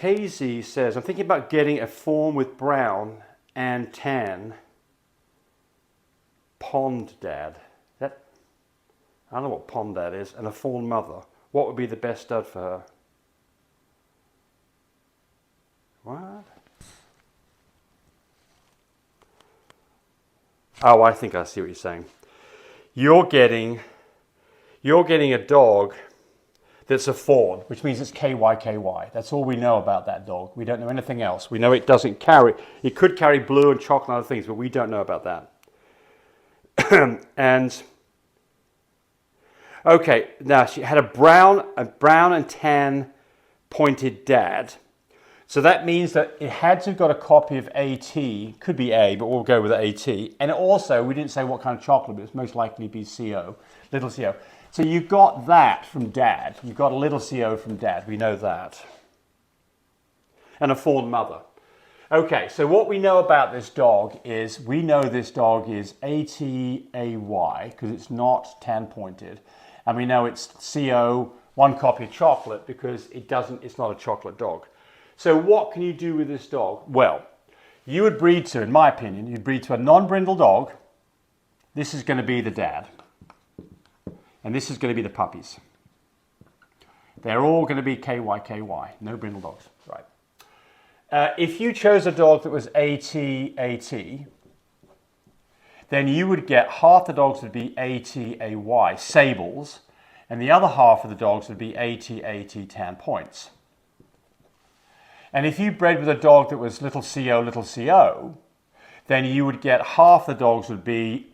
KZ says, I'm thinking about getting a fawn with brown and tan pond dad. That, I don't know what pond dad is, and a fawn mother. What would be the best stud for her? What? Oh, I think I see what you're saying. You're getting a dog that's a fawn, which means it's KYKY. That's all we know about that dog. We don't know anything else. We know it doesn't carry, it could carry blue and chocolate and other things, but we don't know about that. And, okay, now she had a brown and tan pointed dad. So that means that it had to have got a copy of AT, could be A, but we'll go with AT. And also, we didn't say what kind of chocolate, but it's most likely to be CO, little CO. So you got that from Dad. You got a little CO from Dad. We know that. And a fawn mother. Okay, so what we know about this dog is, we know this dog is ATAY, because it's not tan pointed. And we know it's CO, one copy of chocolate, because it's not a chocolate dog. So what can you do with this dog? Well, you would breed to, in my opinion, you'd breed to a non-brindle dog. This is going to be the dad. And this is going to be the puppies. They're all going to be KYKY, no brindle dogs. Right. If you chose a dog that was ATAT, then you would get half the dogs would be ATAY, sables, and the other half of the dogs would be ATAT, tan points. And if you bred with a dog that was little CO, then you would get half the dogs would be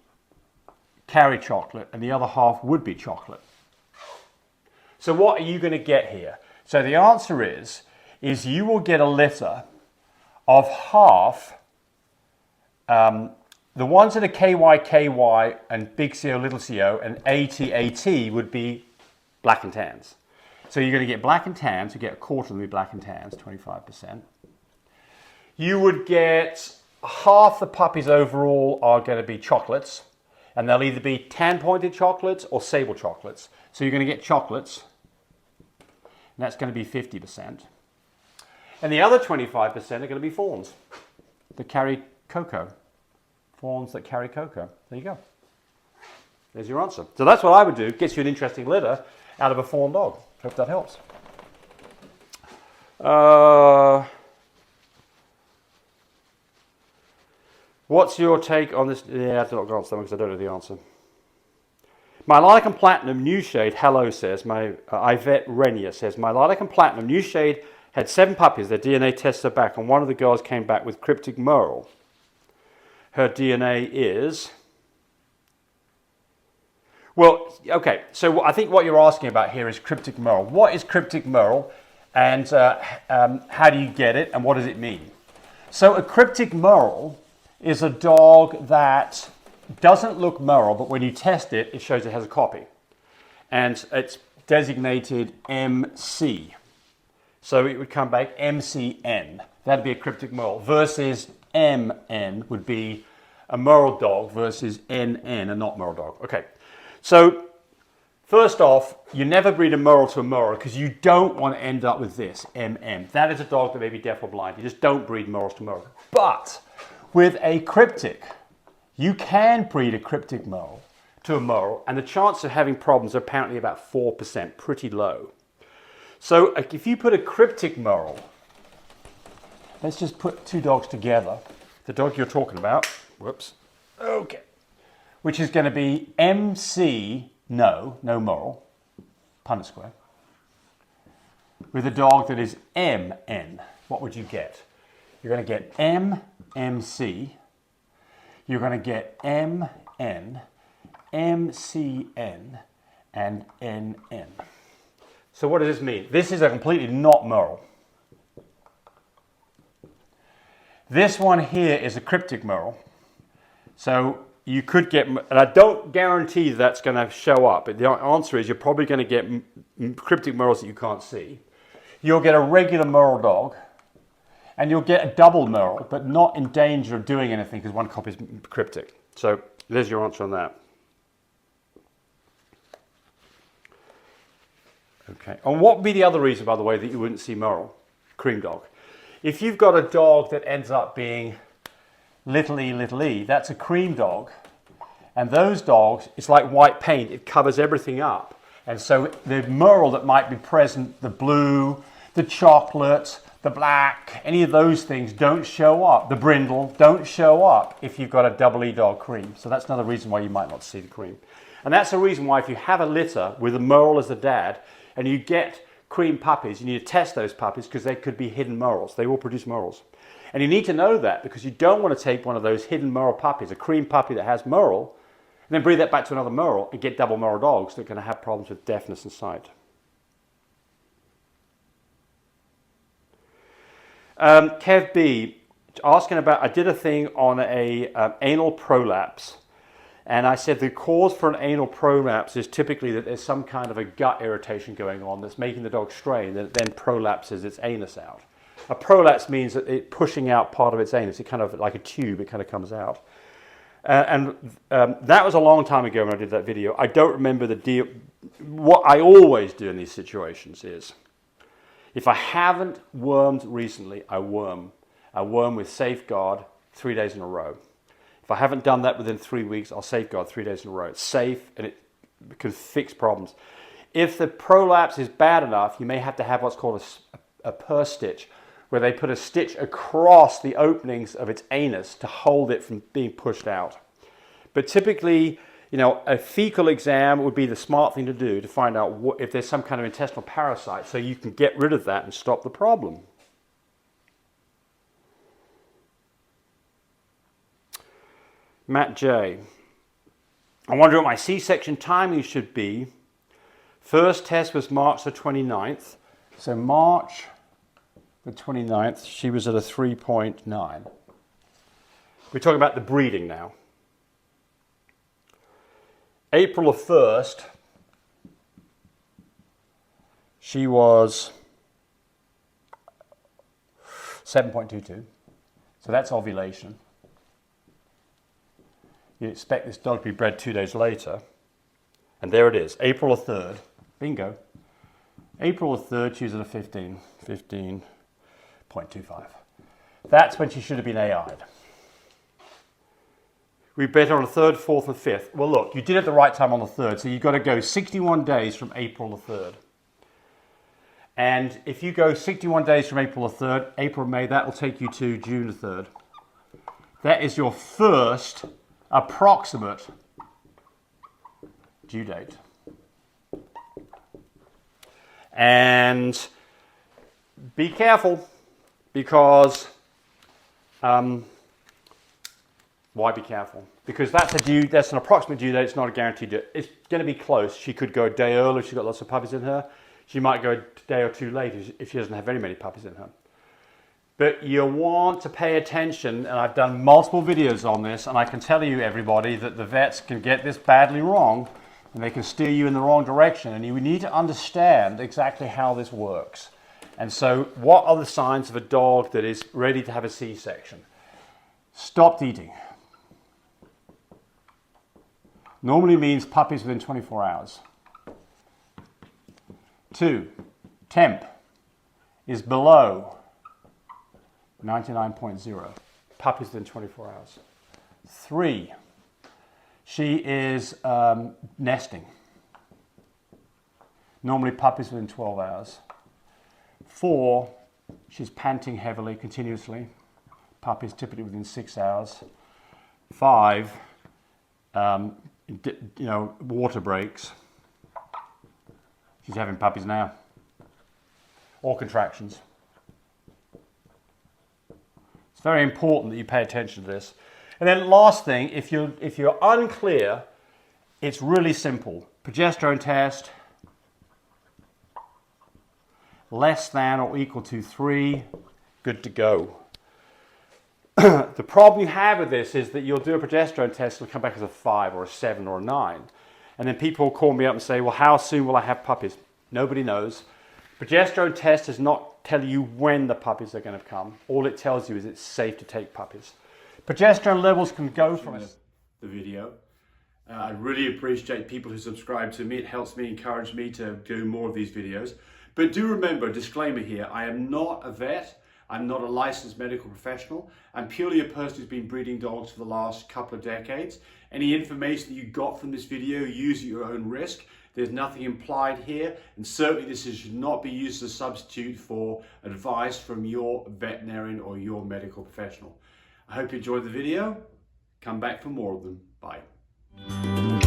carry chocolate and the other half would be chocolate. So what are you going to get here? So the answer is you will get a litter of half, the ones that are KYKY and big CO, little CO and ATAT would be black and tans. So you're going to get black and tans, you get a quarter of them be black and tans, 25%. You would get half the puppies overall are going to be chocolates, and they'll either be tan-pointed chocolates or sable chocolates. So you're going to get chocolates, and that's going to be 50%. And the other 25% are going to be fawns that carry cocoa. Fawns that carry cocoa. There you go. There's your answer. So that's what I would do. Gets you an interesting litter out of a fawn dog. Hope that helps. What's your take on this? Yeah, I'm not going to answer that because I don't know the answer. My lilac and platinum new shade, hello, says, my Yvette Renier says, my lilac and platinum new shade had 7 puppies. Their DNA tests are back, and one of the girls came back with cryptic merle. Her DNA is... Well, okay, so I think what you're asking about here is cryptic merle. What is cryptic merle, and how do you get it, and what does it mean? So a cryptic merle is a dog that doesn't look merle, but when you test it, it shows it has a copy. And it's designated MC. So it would come back MCN. That'd be a cryptic merle, versus MN would be a merle dog versus NN, a not merle dog. Okay. So, first off, you never breed a merle to a merle because you don't want to end up with this, MM. That is a dog that may be deaf or blind. You just don't breed merles to merle. But with a cryptic, you can breed a cryptic merle to a merle, and the chance of having problems are apparently about 4%, pretty low. So, if you put a cryptic merle, let's just put 2 dogs together. The dog you're talking about, whoops, okay. Which is going to be MC, no merle, Punnett square, with a dog that is MN. What would you get? You're going to get MMC, you're going to get MN, MCN, and NN. So what does this mean? This is a completely not merle. This one here is a cryptic merle. So you could get, and I don't guarantee that's going to show up, but the answer is you're probably going to get cryptic merles that you can't see. You'll get a regular merle dog, and you'll get a double merle, but not in danger of doing anything because one copy is cryptic. So there's your answer on that. Okay, and what would be the other reason, by the way, that you wouldn't see merle? cream dog. If you've got a dog that ends up being little e, that's a cream dog. And those dogs, it's like white paint, it covers everything up. And so the merle that might be present, the blue, the chocolate, the black, any of those things don't show up. The brindle don't show up if you've got a double E dog cream. So that's another reason why you might not see the cream. And that's the reason why if you have a litter with a merle as the dad and you get cream puppies, you need to test those puppies because they could be hidden merles. They will produce merles. And you need to know that because you don't want to take one of those hidden merle puppies, a cream puppy that has merle, and then breed that back to another merle and get double merle dogs that are going to have problems with deafness and sight. Kev B, asking about, I did a thing on a anal prolapse, and I said the cause for an anal prolapse is typically that there's some kind of a gut irritation going on that's making the dog strain, that it then prolapses its anus out. A prolapse means that it's pushing out part of its anus. It kind of, like a tube, it kind of comes out. That was a long time ago when I did that video. I don't remember the deal. What I always do in these situations is, if I haven't wormed recently, I worm. I worm with Safeguard 3 days in a row. If I haven't done that within 3 weeks, I'll Safeguard 3 days in a row. It's safe and it can fix problems. If the prolapse is bad enough, you may have to have what's called a purse stitch, where they put a stitch across the openings of its anus to hold it from being pushed out. But typically, a fecal exam would be the smart thing to do to find out if there's some kind of intestinal parasite so you can get rid of that and stop the problem. Matt J. I wonder what my C-section timing should be. First test was March the 29th. So March the 29th, she was at a 3.9. We're talking about the breeding now. April the 1st, she was 7.22. So that's ovulation. You expect this dog to be bred 2 days later. And there it is, April the 3rd. Bingo. April the 3rd, she was at a 15.25. That's when she should have been AI'd. We bet on the 3rd, 4th, and 5th. Well, look, you did it the right time on the 3rd, so you've got to go 61 days from April the 3rd. And if you go 61 days from April the 3rd, April, May, that will take you to June the 3rd. That is your first approximate due date. And be careful, because why be careful? Because that's an approximate due date, it's not a guaranteed due. It's going to be close. She could go a day early if she's got lots of puppies in her. She might go a day or two later if she doesn't have very many puppies in her. But you want to pay attention, and I've done multiple videos on this, and I can tell you, everybody, that the vets can get this badly wrong, and they can steer you in the wrong direction, and you need to understand exactly how this works. And so, what are the signs of a dog that is ready to have a C-section? Stopped eating. Normally means puppies within 24 hours. 2, temp is below 99.0. Puppies within 24 hours. 3, she is nesting. Normally puppies within 12 hours. 4, she's panting heavily, continuously. Puppies typically within 6 hours. 5, water breaks. She's having puppies now. Or contractions. It's very important that you pay attention to this. And then last thing, if you're unclear, it's really simple. Progesterone test, less than or equal to 3, good to go. The problem you have with this is that you'll do a progesterone test and it'll come back as a 5 or a 7 or a 9. And then people will call me up and say, well, how soon will I have puppies? Nobody knows. Progesterone test does not tell you when the puppies are going to come. All it tells you is it's safe to take puppies. Progesterone levels can go from the video. I really appreciate people who subscribe to me. It helps me, encourage me to do more of these videos. But do remember, disclaimer here, I am not a vet. I'm not a licensed medical professional. I'm purely a person who's been breeding dogs for the last couple of decades. Any information that you got from this video, use at your own risk. There's nothing implied here, and certainly this should not be used as a substitute for advice from your veterinarian or your medical professional. I hope you enjoyed the video. Come back for more of them. Bye.